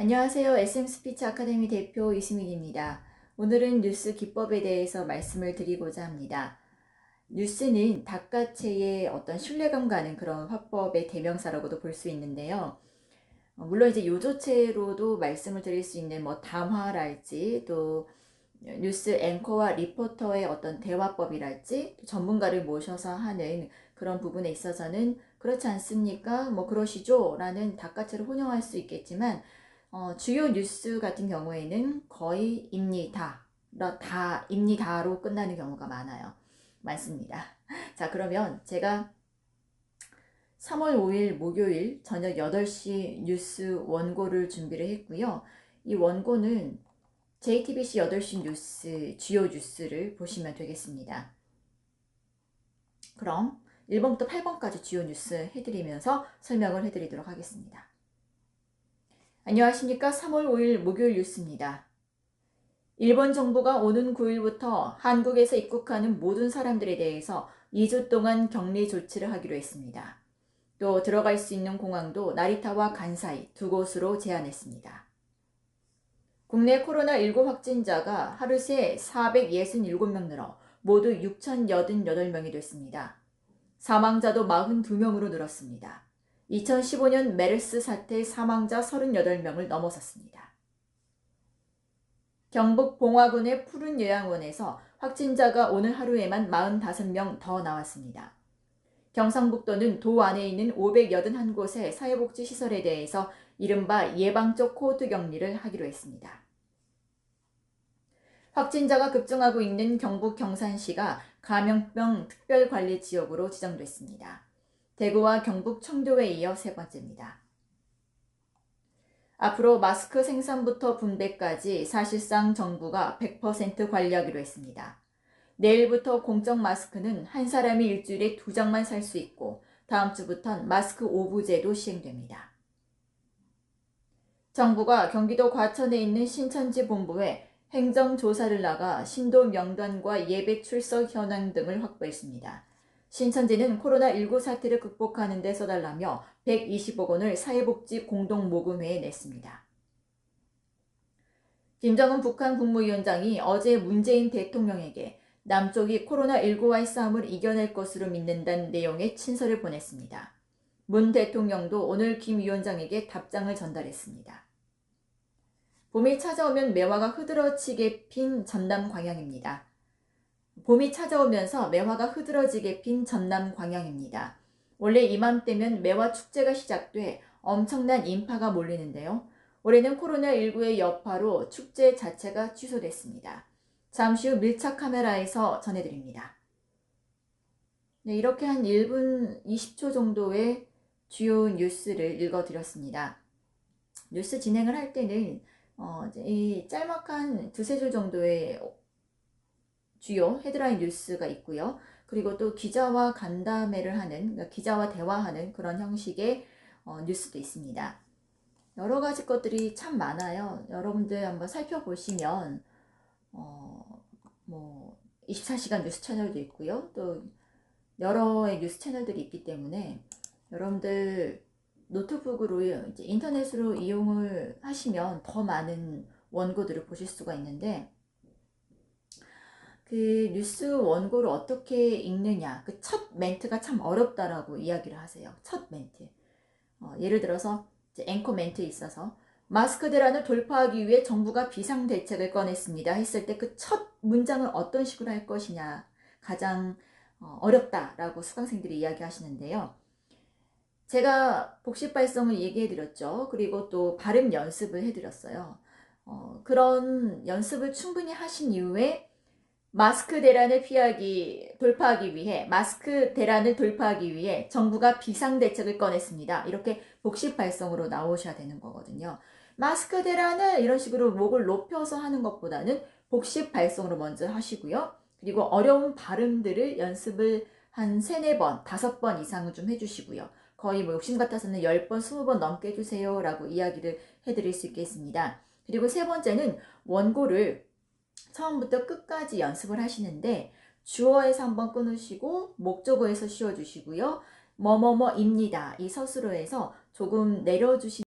안녕하세요. SM 스피치 아카데미 대표 이수민입니다. 오늘은 뉴스 기법에 대해서 말씀을 드리고자 합니다. 뉴스는 닭가체의 어떤 신뢰감 가는 그런 화법의 대명사라고도 볼 수 있는데요. 물론 이제 요조체로도 말씀을 드릴 수 있는 뭐 담화랄지 또 뉴스 앵커와 리포터의 어떤 대화법이랄지 또 전문가를 모셔서 하는 그런 부분에 있어서는 그렇지 않습니까? 뭐 그러시죠? 라는 닭가체를 혼용할 수 있겠지만 주요 뉴스 같은 경우에는 거의 입니다. 입니다로 끝나는 경우가 많습니다. 자, 그러면 제가 3월 5일 목요일 저녁 8시 뉴스 원고를 준비를 했고요. 이 원고는 JTBC 8시 뉴스, 주요 뉴스를 보시면 되겠습니다. 그럼 1번부터 8번까지 주요 뉴스 해드리면서 설명을 해드리도록 하겠습니다. 안녕하십니까. 3월 5일 목요일 뉴스입니다. 일본 정부가 오는 9일부터 한국에서 입국하는 모든 사람들에 대해서 2주 동안 격리 조치를 하기로 했습니다. 또 들어갈 수 있는 공항도 나리타와 간사이 두 곳으로 제한했습니다. 국내 코로나19 확진자가 하루 새 467명 늘어 모두 6,088명이 됐습니다. 사망자도 42명으로 늘었습니다. 2015년 메르스 사태 사망자 38명을 넘어섰습니다. 경북 봉화군의 푸른 요양원에서 확진자가 오늘 하루에만 45명 더 나왔습니다. 경상북도는 도 안에 있는 581곳의 사회복지시설에 대해서 이른바 예방적 코호트 격리를 하기로 했습니다. 확진자가 급증하고 있는 경북 경산시가 감염병 특별관리지역으로 지정됐습니다. 대구와 경북 청도에 이어 세 번째입니다. 앞으로 마스크 생산부터 분배까지 사실상 정부가 100% 관리하기로 했습니다. 내일부터 공적 마스크는 한 사람이 일주일에 2장만 살 수 있고 다음 주부턴 마스크 오부제도 시행됩니다. 정부가 경기도 과천에 있는 신천지 본부에 행정조사를 나가 신도 명단과 예배 출석 현황 등을 확보했습니다. 신천지는 코로나19 사태를 극복하는 데 써달라며 120억 원을 사회복지 공동모금회에 냈습니다. 김정은 북한 국무위원장이 어제 문재인 대통령에게 남쪽이 코로나19와의 싸움을 이겨낼 것으로 믿는다는 내용의 친서를 보냈습니다. 문 대통령도 오늘 김 위원장에게 답장을 전달했습니다. 봄이 찾아오면 매화가 흐드러지게 핀 전남 광양입니다. 봄이 찾아오면서 매화가 흐드러지게 핀 전남 광양입니다. 원래 이맘때면 매화 축제가 시작돼 엄청난 인파가 몰리는데요. 올해는 코로나19의 여파로 축제 자체가 취소됐습니다. 잠시 후 밀착 카메라에서 전해드립니다. 네, 이렇게 한 1분 20초 정도의 주요 뉴스를 읽어드렸습니다. 뉴스 진행을 할 때는 이 짤막한 두세 줄 정도의 주요 헤드라인 뉴스가 있고요. 그리고 또 기자와 간담회를 하는, 그러니까 기자와 대화하는 그런 형식의 뉴스도 있습니다. 여러 가지 것들이 참 많아요. 여러분들 한번 살펴보시면 뭐 24시간 뉴스 채널도 있고요. 또 여러의 뉴스 채널들이 있기 때문에 여러분들 노트북으로 이제 인터넷으로 이용을 하시면 더 많은 원고들을 보실 수가 있는데 그 뉴스 원고를 어떻게 읽느냐, 그 첫 멘트가 참 어렵다라고 이야기를 하세요. 첫 멘트. 예를 들어서 이제 앵커 멘트에 있어서 마스크 대란을 돌파하기 위해 정부가 비상대책을 꺼냈습니다 했을 때 그 첫 문장을 어떤 식으로 할 것이냐 가장 어렵다라고 수강생들이 이야기하시는데요. 제가 복식 발성을 얘기해드렸죠. 그리고 또 발음 연습을 해드렸어요. 그런 연습을 충분히 하신 이후에 마스크 대란을 돌파하기 위해 정부가 비상대책을 꺼냈습니다. 이렇게 복식 발성으로 나오셔야 되는 거거든요. 마스크 대란을 이런 식으로 목을 높여서 하는 것보다는 복식 발성으로 먼저 하시고요. 그리고 어려운 발음들을 연습을 한 3, 4번, 5번 이상은 좀 해주시고요. 거의 뭐 욕심 같아서는 10번, 20번 넘게 해주세요 라고 이야기를 해드릴 수 있겠습니다. 그리고 세 번째는 원고를 처음부터 끝까지 연습을 하시는데 주어에서 한번 끊으시고 목적어에서 씌워주시고요. 뭐뭐뭐입니다. 이 서술어에서 조금 내려주시면